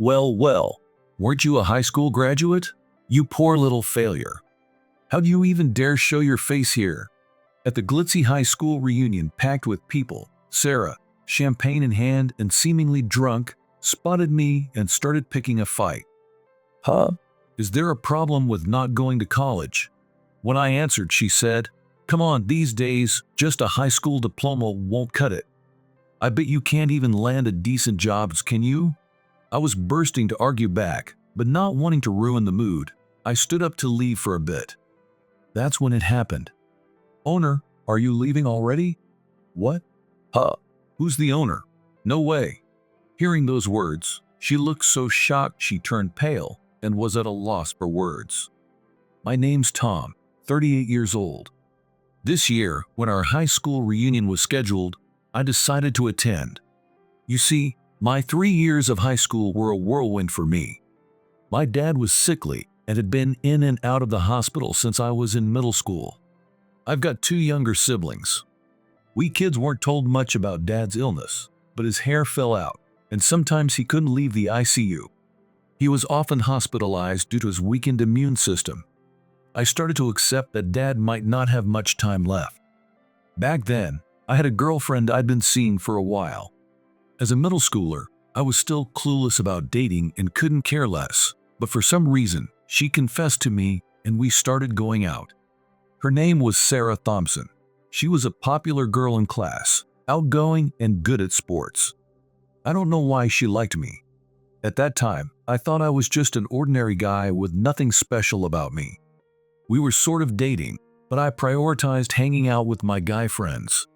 Well, well, weren't you a high school graduate? You poor little failure. How'd you even dare show your face here? At the glitzy high school reunion packed with people, Sarah, champagne in hand and seemingly drunk, spotted me and started picking a fight. Huh? Is there a problem with not going to college? When I answered, she said, "Come on, these days, just a high school diploma won't cut it. I bet you can't even land a decent job, can you?" I was bursting to argue back, but not wanting to ruin the mood, I stood up to leave for a bit. That's when it happened. "Owner, are you leaving already?" "What? Huh? Who's the owner? No way." Hearing those words, she looked so shocked she turned pale and was at a loss for words. "My name's Tom, 38 years old. This year, when our high school reunion was scheduled, I decided to attend. You see, my 3 years of high school were a whirlwind for me. My dad was sickly and had been in and out of the hospital since I was in middle school. I've got 2 younger siblings. We kids weren't told much about Dad's illness, but his hair fell out, and sometimes he couldn't leave the ICU. He was often hospitalized due to his weakened immune system. I started to accept that Dad might not have much time left. Back then, I had a girlfriend I'd been seeing for a while. As a middle schooler, I was still clueless about dating and couldn't care less, but for some reason, she confessed to me and we started going out. Her name was Sarah Thompson. She was a popular girl in class, outgoing and good at sports. I don't know why she liked me. At that time, I thought I was just an ordinary guy with nothing special about me. We were sort of dating, but I prioritized hanging out with my guy friends.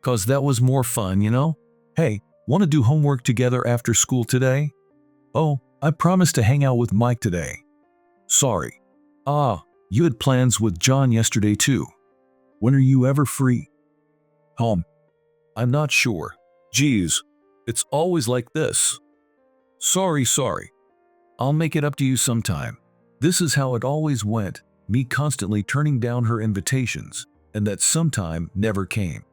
'Cause that was more fun, you know? "Hey, want to do homework together after school today?" "Oh, I promised to hang out with Mike today." "Sorry." "Ah, you had plans with John yesterday too. When are you ever free?" "I'm not sure. Geez, it's always like this." Sorry. I'll make it up to you sometime." This is how it always went, me constantly turning down her invitations, and that sometime never came.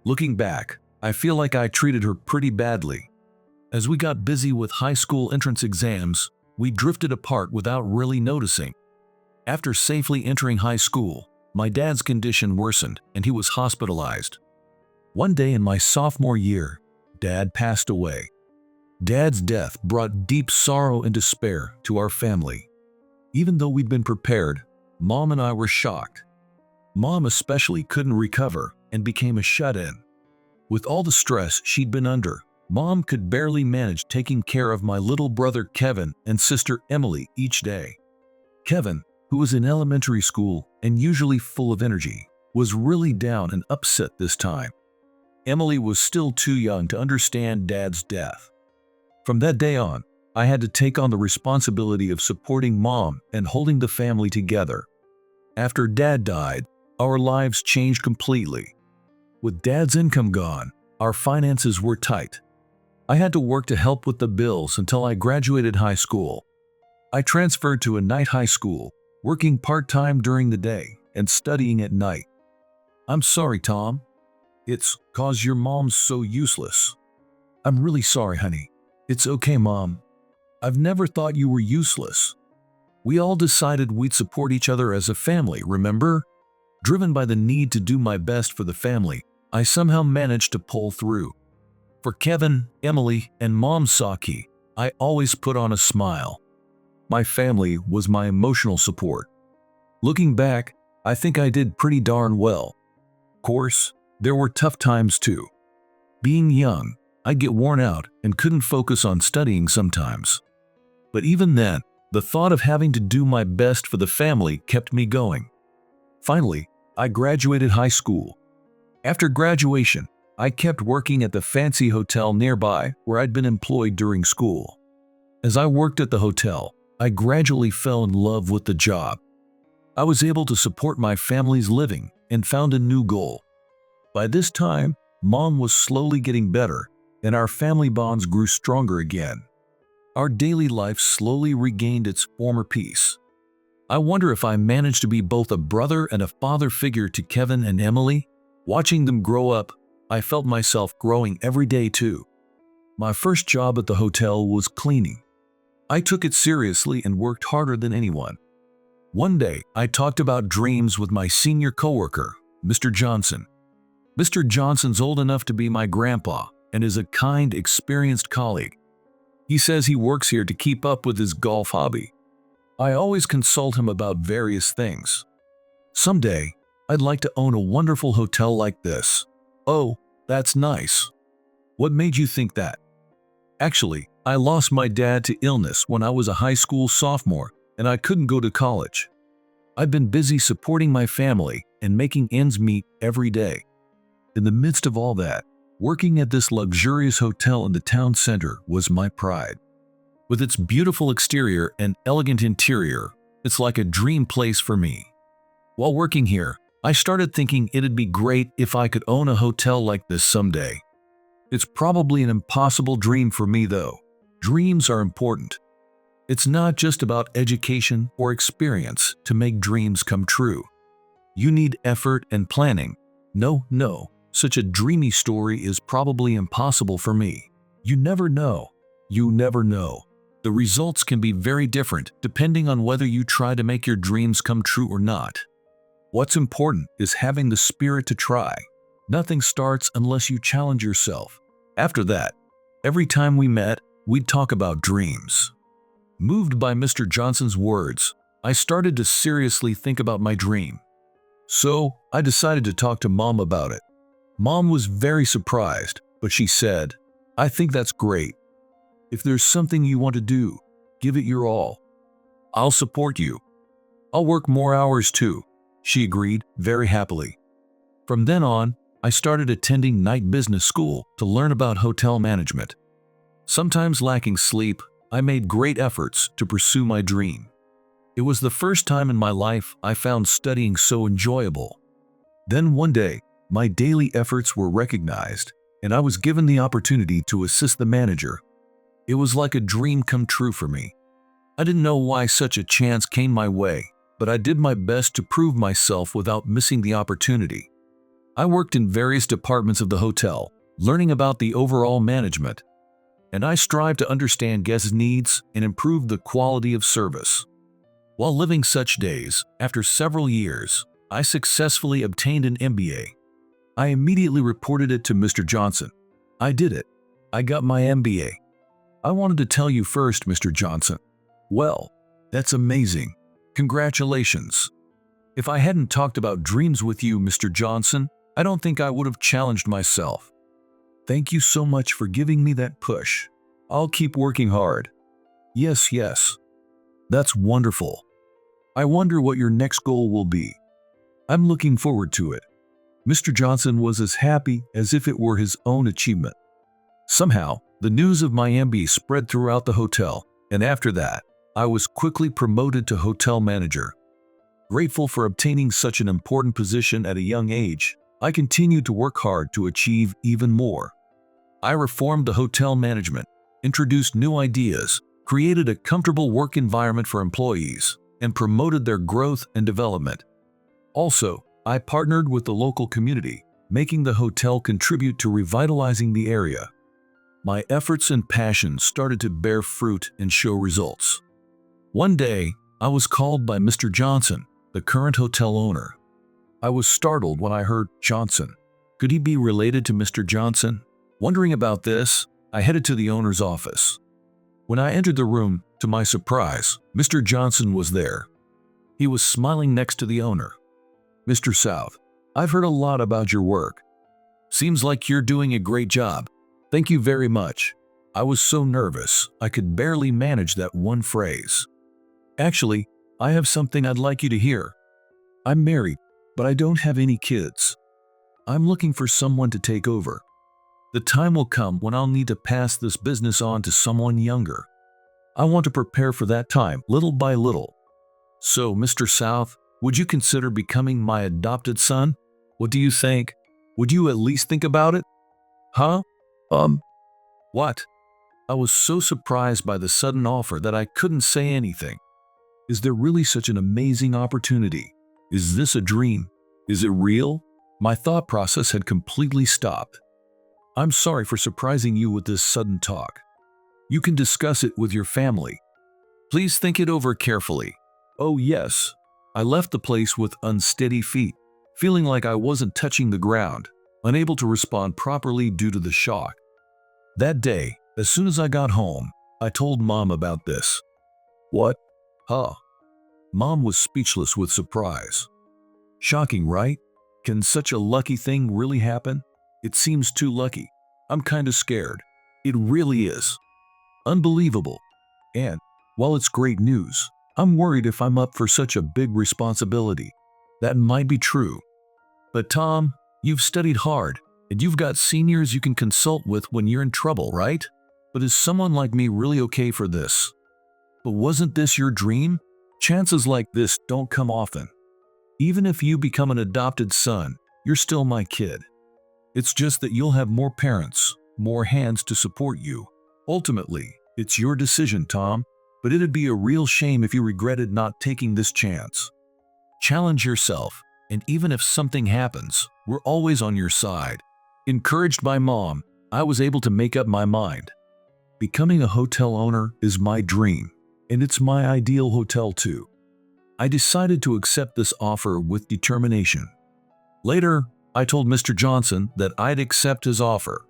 Looking back, I feel like I treated her pretty badly. As we got busy with high school entrance exams, we drifted apart without really noticing. After safely entering high school, my dad's condition worsened and he was hospitalized. One day in my sophomore year, Dad passed away. Dad's death brought deep sorrow and despair to our family. Even though we'd been prepared, Mom and I were shocked. Mom especially couldn't recover and became a shut-in. With all the stress she'd been under, Mom could barely manage taking care of my little brother Kevin and sister Emily each day. Kevin, who was in elementary school and usually full of energy, was really down and upset this time. Emily was still too young to understand Dad's death. From that day on, I had to take on the responsibility of supporting Mom and holding the family together. After Dad died, our lives changed completely. With Dad's income gone, our finances were tight. I had to work to help with the bills until I graduated high school. I transferred to a night high school, working part-time during the day and studying at night. "I'm sorry, Tom. It's 'cause your mom's so useless." "I'm really sorry, honey." "It's okay, Mom. I've never thought you were useless. We all decided we'd support each other as a family, remember?" Driven by the need to do my best for the family, I somehow managed to pull through. For Kevin, Emily, and Mom Saki, I always put on a smile. My family was my emotional support. Looking back, I think I did pretty darn well. Of course, there were tough times too. Being young, I'd get worn out and couldn't focus on studying sometimes. But even then, the thought of having to do my best for the family kept me going. Finally, I graduated high school. After graduation, I kept working at the fancy hotel nearby where I'd been employed during school. As I worked at the hotel, I gradually fell in love with the job. I was able to support my family's living and found a new goal. By this time, Mom was slowly getting better, and our family bonds grew stronger again. Our daily life slowly regained its former peace. I wonder if I managed to be both a brother and a father figure to Kevin and Emily. Watching them grow up, I felt myself growing every day too. My first job at the hotel was cleaning. I took it seriously and worked harder than anyone. One day, I talked about dreams with my senior coworker, Mr. Johnson. Mr. Johnson's old enough to be my grandpa and is a kind, experienced colleague. He says he works here to keep up with his golf hobby. I always consult him about various things. Someday, I'd like to own a wonderful hotel like this. Oh, that's nice. What made you think that? Actually, I lost my dad to illness when I was a high school sophomore and I couldn't go to college. I've been busy supporting my family and making ends meet every day. In the midst of all that, working at this luxurious hotel in the town center was my pride. With its beautiful exterior and elegant interior, it's like a dream place for me. While working here, I started thinking it'd be great if I could own a hotel like this someday. It's probably an impossible dream for me though. Dreams are important. It's not just about education or experience to make dreams come true. You need effort and planning. No, such a dreamy story is probably impossible for me. You never know. You never know. The results can be very different depending on whether you try to make your dreams come true or not. What's important is having the spirit to try. Nothing starts unless you challenge yourself. After that, every time we met, we'd talk about dreams. Moved by Mr. Johnson's words, I started to seriously think about my dream. So, I decided to talk to Mom about it. Mom was very surprised, but she said, "I think that's great. If there's something you want to do, give it your all. I'll support you. I'll work more hours too," she agreed very happily. From then on, I started attending night business school to learn about hotel management. Sometimes lacking sleep, I made great efforts to pursue my dream. It was the first time in my life I found studying so enjoyable. Then one day, my daily efforts were recognized, and I was given the opportunity to assist the manager. It was like a dream come true for me. I didn't know why such a chance came my way, but I did my best to prove myself without missing the opportunity. I worked in various departments of the hotel, learning about the overall management, and I strived to understand guests' needs and improve the quality of service. While living such days, after several years, I successfully obtained an MBA. I immediately reported it to Mr. Johnson. I did it. I got my MBA. I wanted to tell you first, Mr. Johnson. Well, that's amazing. Congratulations. If I hadn't talked about dreams with you, Mr. Johnson, I don't think I would have challenged myself. Thank you so much for giving me that push. I'll keep working hard. Yes. That's wonderful. I wonder what your next goal will be. I'm looking forward to it. Mr. Johnson was as happy as if it were his own achievement. Somehow, the news of my MBA spread throughout the hotel, and after that, I was quickly promoted to hotel manager. Grateful for obtaining such an important position at a young age, I continued to work hard to achieve even more. I reformed the hotel management, introduced new ideas, created a comfortable work environment for employees, and promoted their growth and development. Also, I partnered with the local community, making the hotel contribute to revitalizing the area. My efforts and passion started to bear fruit and show results. One day, I was called by Mr. Johnson, the current hotel owner. I was startled when I heard Johnson. Could he be related to Mr. Johnson? Wondering about this, I headed to the owner's office. When I entered the room, to my surprise, Mr. Johnson was there. He was smiling next to the owner. Mr. South, I've heard a lot about your work. Seems like you're doing a great job. Thank you very much. I was so nervous, I could barely manage that one phrase. Actually, I have something I'd like you to hear. I'm married, but I don't have any kids. I'm looking for someone to take over. The time will come when I'll need to pass this business on to someone younger. I want to prepare for that time, little by little. So, Mr. South, would you consider becoming my adopted son? What do you think? Would you at least think about it? Huh? What? I was so surprised by the sudden offer that I couldn't say anything. Is there really such an amazing opportunity? Is this a dream? Is it real? My thought process had completely stopped. I'm sorry for surprising you with this sudden talk. You can discuss it with your family. Please think it over carefully. Oh yes, I left the place with unsteady feet, feeling like I wasn't touching the ground, unable to respond properly due to the shock. That day, as soon as I got home, I told Mom about this. What? Huh? Mom was speechless with surprise. Shocking, right? Can such a lucky thing really happen? It seems too lucky. I'm kinda scared. It really is. Unbelievable. And, while it's great news, I'm worried if I'm up for such a big responsibility. That might be true. But Tom, you've studied hard, and you've got seniors you can consult with when you're in trouble, right? But is someone like me really okay for this? But wasn't this your dream? Chances like this don't come often. Even if you become an adopted son, you're still my kid. It's just that you'll have more parents, more hands to support you. Ultimately, it's your decision, Tom, but it'd be a real shame if you regretted not taking this chance. Challenge yourself, and even if something happens, we're always on your side. Encouraged by Mom, I was able to make up my mind. Becoming a hotel owner is my dream, and it's my ideal hotel too. I decided to accept this offer with determination. Later, I told Mr. Johnson that I'd accept his offer.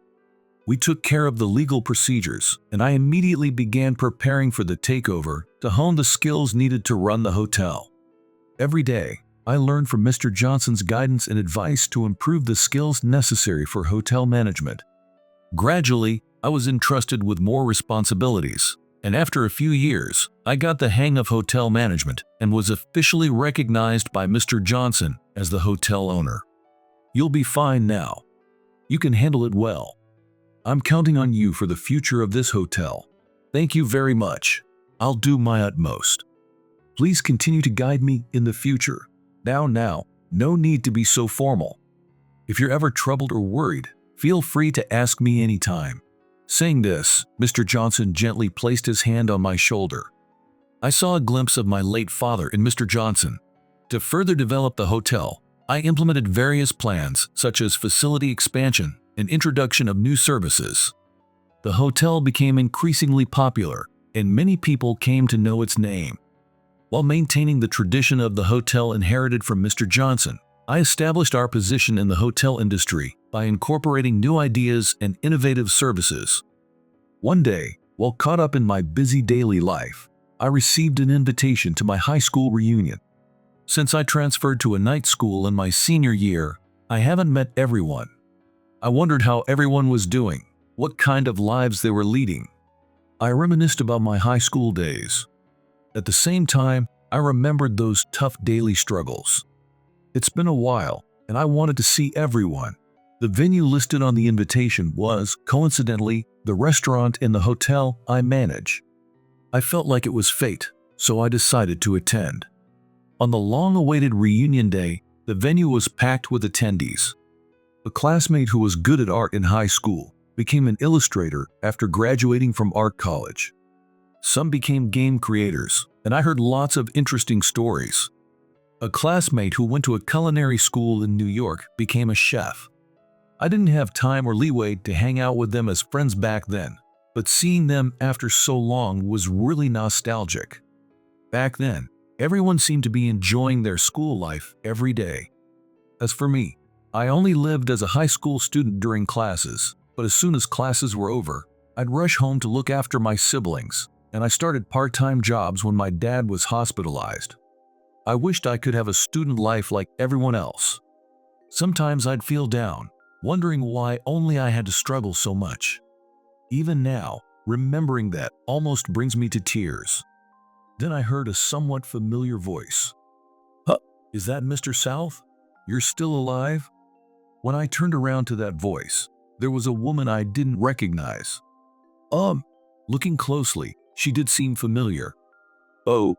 We took care of the legal procedures, and I immediately began preparing for the takeover to hone the skills needed to run the hotel. Every day, I learned from Mr. Johnson's guidance and advice to improve the skills necessary for hotel management. Gradually, I was entrusted with more responsibilities, and after a few years, I got the hang of hotel management and was officially recognized by Mr. Johnson as the hotel owner. You'll be fine now. You can handle it well. I'm counting on you for the future of this hotel. Thank you very much. I'll do my utmost. Please continue to guide me in the future. Now, no need to be so formal. If you're ever troubled or worried, feel free to ask me anytime. Saying this, Mr. Johnson gently placed his hand on my shoulder. I saw a glimpse of my late father in Mr. Johnson. To further develop the hotel, I implemented various plans such as facility expansion and introduction of new services. The hotel became increasingly popular, and many people came to know its name. While maintaining the tradition of the hotel inherited from Mr. Johnson, I established our position in the hotel industry by incorporating new ideas and innovative services. One day, while caught up in my busy daily life, I received an invitation to my high school reunion. Since I transferred to a night school in my senior year, I haven't met everyone. I wondered how everyone was doing, what kind of lives they were leading. I reminisced about my high school days. At the same time, I remembered those tough daily struggles. It's been a while, and I wanted to see everyone. The venue listed on the invitation was, coincidentally, the restaurant in the hotel I manage. I felt like it was fate, so I decided to attend. On the long-awaited reunion day, the venue was packed with attendees. A classmate who was good at art in high school became an illustrator after graduating from art college. Some became game creators, and I heard lots of interesting stories. A classmate who went to a culinary school in New York became a chef. I didn't have time or leeway to hang out with them as friends back then, but seeing them after so long was really nostalgic. Back then, everyone seemed to be enjoying their school life every day. As for me, I only lived as a high school student during classes, but as soon as classes were over, I'd rush home to look after my siblings, and I started part-time jobs when my dad was hospitalized. I wished I could have a student life like everyone else. Sometimes I'd feel down, wondering why only I had to struggle so much. Even now, remembering that almost brings me to tears. Then I heard a somewhat familiar voice. "Huh, is that Mr. South? You're still alive?" When I turned around to that voice, there was a woman I didn't recognize. Looking closely, she did seem familiar. "Oh,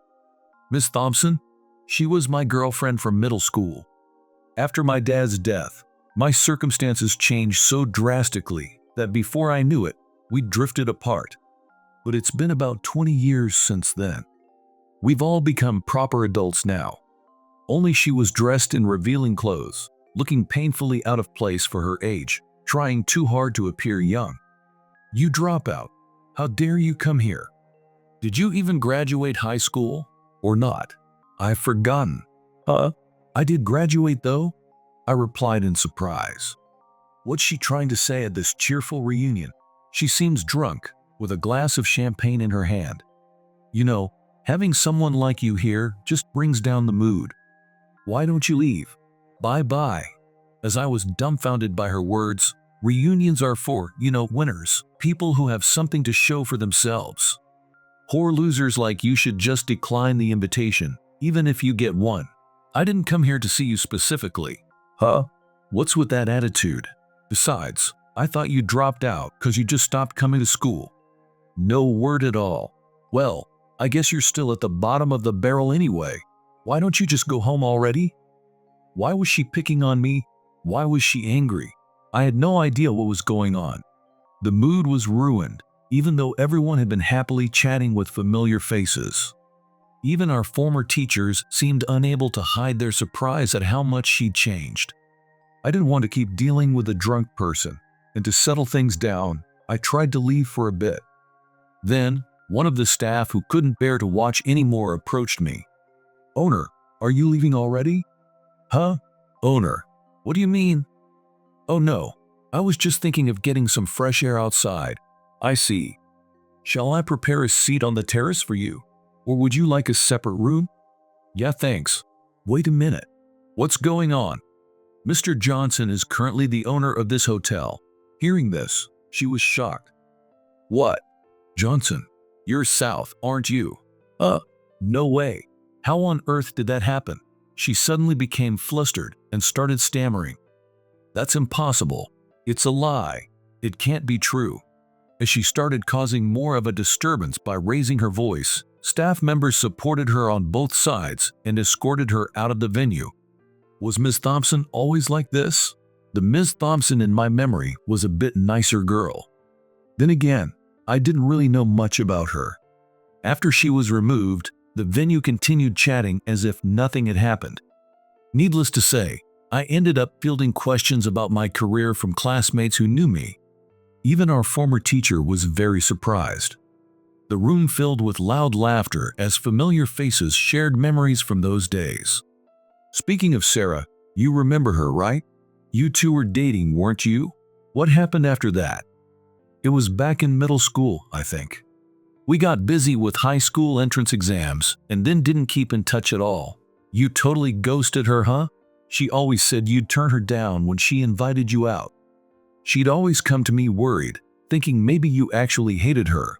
Miss Thompson?" She was my girlfriend from middle school. After my dad's death, my circumstances changed so drastically that before I knew it, we drifted apart. But it's been about 20 years since then. We've all become proper adults now. Only she was dressed in revealing clothes, looking painfully out of place for her age, trying too hard to appear young. "You dropout. How dare you come here?" Did you even graduate high school? Or not? I've forgotten. Huh? I did graduate though? I replied in surprise. What's she trying to say at this cheerful reunion? She seems drunk, with a glass of champagne in her hand. You know, having someone like you here just brings down the mood. Why don't you leave? Bye-bye. As I was dumbfounded by her words, reunions are for, winners, people who have something to show for themselves. Poor losers like you should just decline the invitation, even if you get one. I didn't come here to see you specifically. Huh? What's with that attitude? Besides, I thought you dropped out because you just stopped coming to school. No word at all. Well, I guess you're still at the bottom of the barrel anyway. Why don't you just go home already? Why was she picking on me? Why was she angry? I had no idea what was going on. The mood was ruined, even though everyone had been happily chatting with familiar faces. Even our former teachers seemed unable to hide their surprise at how much she'd changed. I didn't want to keep dealing with a drunk person, and to settle things down, I tried to leave for a bit. Then, one of the staff who couldn't bear to watch anymore approached me. "Owner, are you leaving already?" "Huh? Owner? What do you mean?" "Oh no, I was just thinking of getting some fresh air outside." "I see. Shall I prepare a seat on the terrace for you? Or would you like a separate room?" "Yeah, thanks." "Wait a minute. What's going on?" "Mr. Johnson is currently the owner of this hotel." Hearing this, she was shocked. "What? Johnson? You're South, aren't you?" No way. How on earth did that happen?" She suddenly became flustered and started stammering. "That's impossible. It's a lie. It can't be true." As she started causing more of a disturbance by raising her voice, staff members supported her on both sides and escorted her out of the venue. Was Ms. Thompson always like this? The Ms. Thompson in my memory was a bit nicer girl. Then again, I didn't really know much about her. After she was removed, the venue continued chatting as if nothing had happened. Needless to say, I ended up fielding questions about my career from classmates who knew me. Even our former teacher was very surprised. The room filled with loud laughter as familiar faces shared memories from those days. Speaking of Sarah, you remember her, right? You two were dating, weren't you? What happened after that? It was back in middle school, I think. We got busy with high school entrance exams and then didn't keep in touch at all. You totally ghosted her, huh? She always said you'd turn her down when she invited you out. She'd always come to me worried, thinking maybe you actually hated her.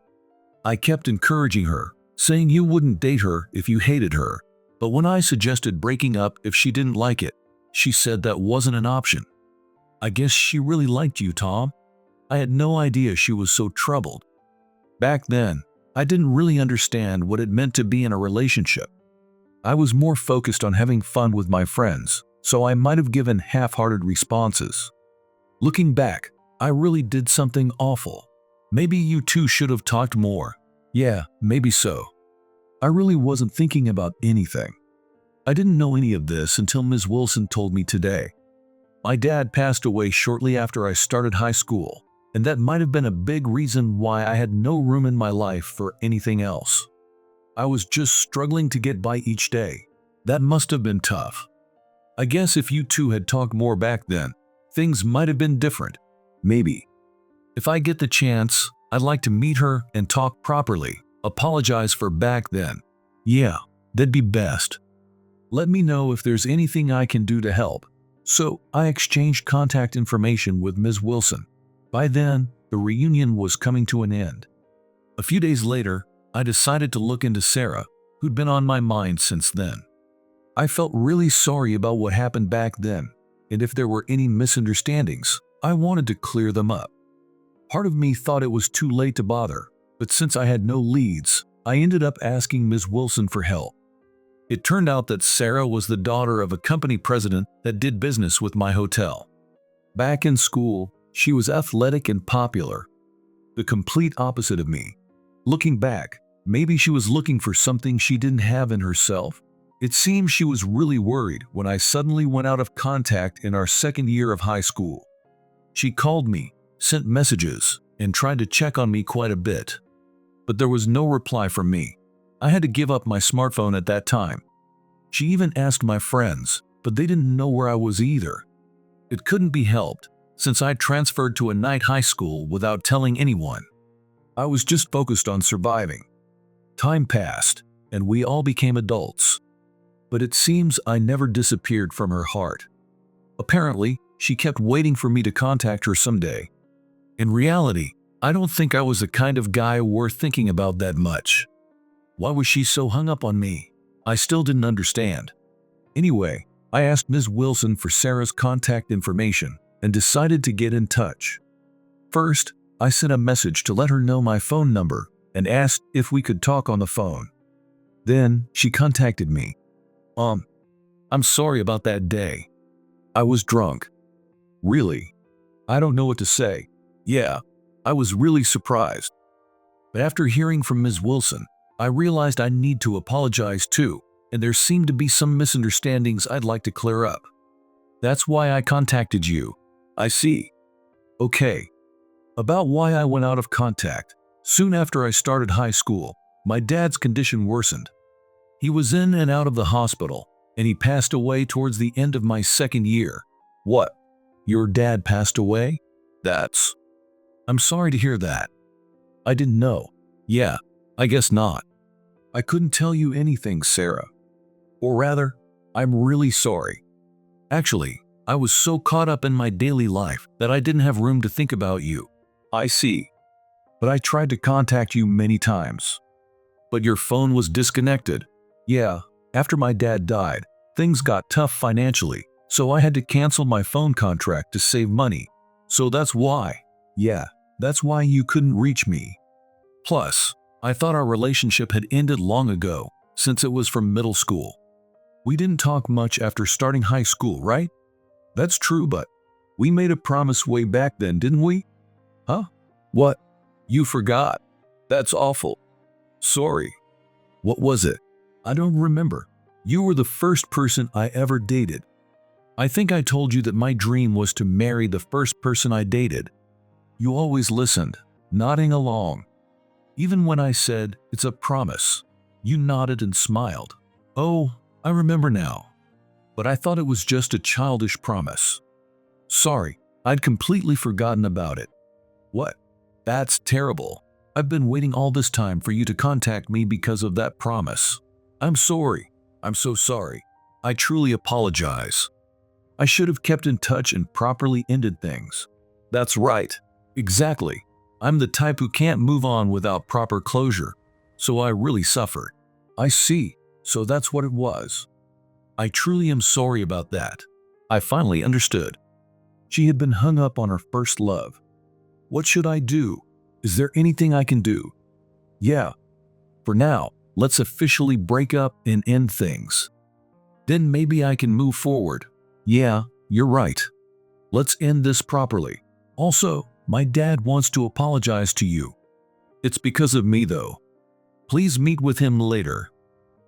I kept encouraging her, saying you wouldn't date her if you hated her. But when I suggested breaking up if she didn't like it, she said that wasn't an option. I guess she really liked you, Tom. I had no idea she was so troubled. Back then, I didn't really understand what it meant to be in a relationship. I was more focused on having fun with my friends, so I might have given half-hearted responses. Looking back, I really did something awful. Maybe you two should have talked more. Yeah, maybe so. I really wasn't thinking about anything. I didn't know any of this until Ms. Wilson told me today. My dad passed away shortly after I started high school, and that might have been a big reason why I had no room in my life for anything else. I was just struggling to get by each day. That must have been tough. I guess if you two had talked more back then, things might have been different. Maybe. If I get the chance, I'd like to meet her and talk properly, apologize for back then. Yeah, that'd be best. Let me know if there's anything I can do to help. So I exchanged contact information with Ms. Wilson. By then, the reunion was coming to an end. A few days later, I decided to look into Sarah, who'd been on my mind since then. I felt really sorry about what happened back then, and if there were any misunderstandings, I wanted to clear them up. Part of me thought it was too late to bother, but since I had no leads, I ended up asking Ms. Wilson for help. It turned out that Sarah was the daughter of a company president that did business with my hotel. Back in school, she was athletic and popular, the complete opposite of me. Looking back, maybe she was looking for something she didn't have in herself. It seems she was really worried when I suddenly went out of contact in our second year of high school. She called me, sent messages, and tried to check on me quite a bit. but there was no reply from me. I had to give up my smartphone at that time. She even asked my friends, but they didn't know where I was either. It couldn't be helped, since I transferred to a night high school without telling anyone. I was just focused on surviving. Time passed, and we all became adults. But it seems I never disappeared from her heart. Apparently, she kept waiting for me to contact her someday. In reality, I don't think I was the kind of guy worth thinking about that much. Why was she so hung up on me? I still didn't understand. Anyway, I asked Ms. Wilson for Sarah's contact information and decided to get in touch. First, I sent a message to let her know my phone number and asked if we could talk on the phone. Then she contacted me. I'm sorry about that day. I was drunk. Really? I don't know what to say. Yeah, I was really surprised. But after hearing from Ms. Wilson, I realized I need to apologize too, and there seemed to be some misunderstandings I'd like to clear up. That's why I contacted you. I see. Okay. About why I went out of contact. Soon after I started high school, my dad's condition worsened. He was in and out of the hospital, and he passed away towards the end of my second year. What? Your dad passed away? I'm sorry to hear that. I didn't know. Yeah, I guess not. I couldn't tell you anything, Sarah. Or rather, I'm really sorry. Actually, I was so caught up in my daily life that I didn't have room to think about you. I see. But I tried to contact you many times. But your phone was disconnected. Yeah, after my dad died, things got tough financially, so I had to cancel my phone contract to save money. So that's why. Yeah, that's why you couldn't reach me. Plus, I thought our relationship had ended long ago, since it was from middle school. We didn't talk much after starting high school, right? That's true, but we made a promise way back then, didn't we? Huh? What? You forgot? That's awful. Sorry. What was it? I don't remember. You were the first person I ever dated. I think I told you that my dream was to marry the first person I dated. You always listened, nodding along. Even when I said, it's a promise, you nodded and smiled. Oh, I remember now. But I thought it was just a childish promise. Sorry, I'd completely forgotten about it. What? That's terrible. I've been waiting all this time for you to contact me because of that promise. I'm sorry. I'm so sorry. I truly apologize. I should have kept in touch and properly ended things. That's right. Exactly. I'm the type who can't move on without proper closure, so I really suffered. I see. So that's what it was. I truly am sorry about that. I finally understood. She had been hung up on her first love. What should I do? Is there anything I can do? Yeah. For now, let's officially break up and end things. Then maybe I can move forward. Yeah, you're right. Let's end this properly. Also, my dad wants to apologize to you. It's because of me, though. Please meet with him later.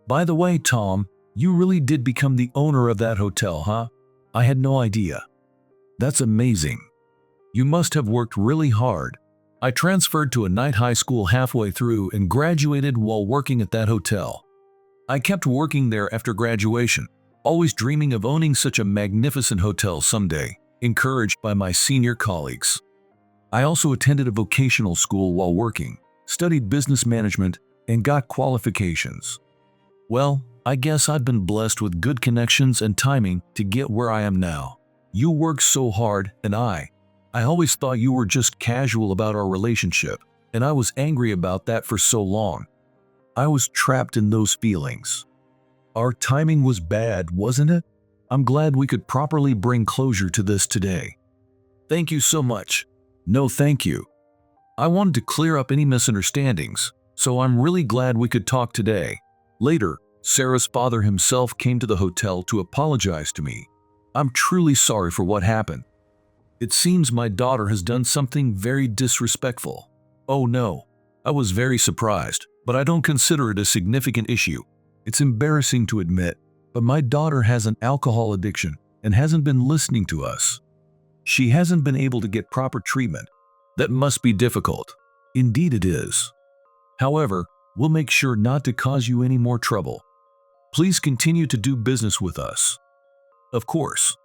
By the way, Tom, you really did become the owner of that hotel, huh? I had no idea. That's amazing. You must have worked really hard. I transferred to a night high school halfway through and graduated while working at that hotel. I kept working there after graduation, always dreaming of owning such a magnificent hotel someday, encouraged by my senior colleagues. I also attended a vocational school while working, studied business management, and got qualifications. Well, I guess I'd been blessed with good connections and timing to get where I am now. You worked so hard, and I always thought you were just casual about our relationship, and I was angry about that for so long. I was trapped in those feelings. Our timing was bad, wasn't it? I'm glad we could properly bring closure to this today. Thank you so much. No, thank you. I wanted to clear up any misunderstandings, so I'm really glad we could talk today. Later, Sarah's father himself came to the hotel to apologize to me. I'm truly sorry for what happened. It seems my daughter has done something very disrespectful. Oh no, I was very surprised, but I don't consider it a significant issue. It's embarrassing to admit, but my daughter has an alcohol addiction and hasn't been listening to us. She hasn't been able to get proper treatment. That must be difficult. Indeed it is. However, we'll make sure not to cause you any more trouble. Please continue to do business with us. Of course,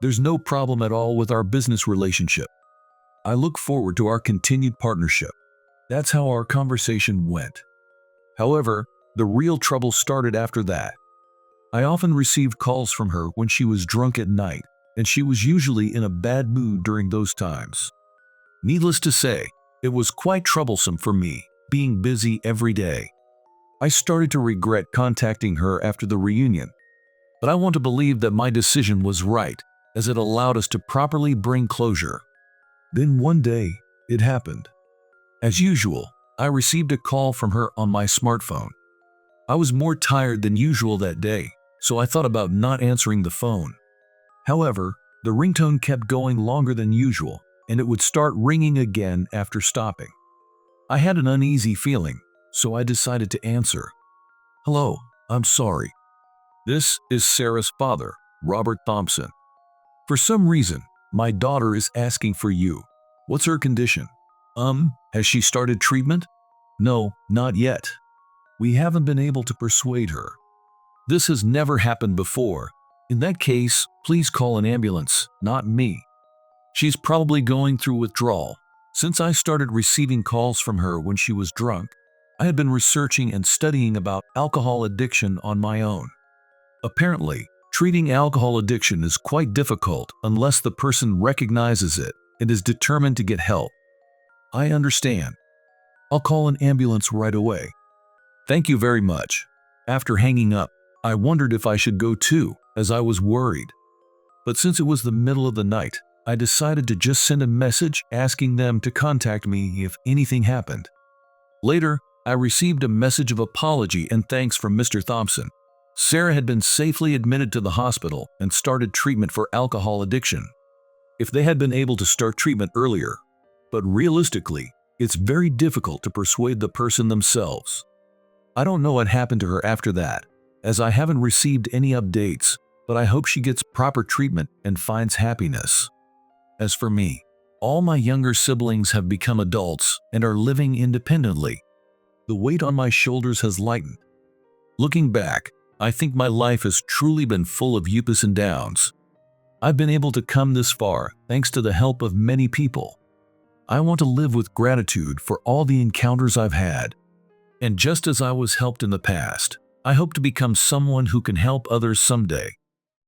there's no problem at all with our business relationship. I look forward to our continued partnership. That's how our conversation went. However, the real trouble started after that. I often received calls from her when she was drunk at night, and she was usually in a bad mood during those times. Needless to say, it was quite troublesome for me, being busy every day. I started to regret contacting her after the reunion, but I want to believe that my decision was right, as it allowed us to properly bring closure. Then one day, it happened. As usual, I received a call from her on my smartphone. I was more tired than usual that day, so I thought about not answering the phone. However, the ringtone kept going longer than usual, and it would start ringing again after stopping. I had an uneasy feeling, so I decided to answer. "Hello, I'm sorry. This is Sarah's father, Robert Thompson. For some reason, my daughter is asking for you. What's her condition? Has she started treatment? No, not yet. We haven't been able to persuade her. This has never happened before. In that case, please call an ambulance, not me. She's probably going through withdrawal. Since I started receiving calls from her when she was drunk, I had been researching and studying about alcohol addiction on my own. Apparently, treating alcohol addiction is quite difficult unless the person recognizes it and is determined to get help. I understand. I'll call an ambulance right away. Thank you very much." After hanging up, I wondered if I should go too, as I was worried. But since it was the middle of the night, I decided to just send a message asking them to contact me if anything happened. Later, I received a message of apology and thanks from Mr. Thompson. Sarah had been safely admitted to the hospital and started treatment for alcohol addiction. If they had been able to start treatment earlier, but realistically, it's very difficult to persuade the person themselves. I don't know what happened to her after that, as I haven't received any updates, but I hope she gets proper treatment and finds happiness. As for me, all my younger siblings have become adults and are living independently. The weight on my shoulders has lightened. Looking back, I think my life has truly been full of ups and downs. I've been able to come this far thanks to the help of many people. I want to live with gratitude for all the encounters I've had. And just as I was helped in the past, I hope to become someone who can help others someday.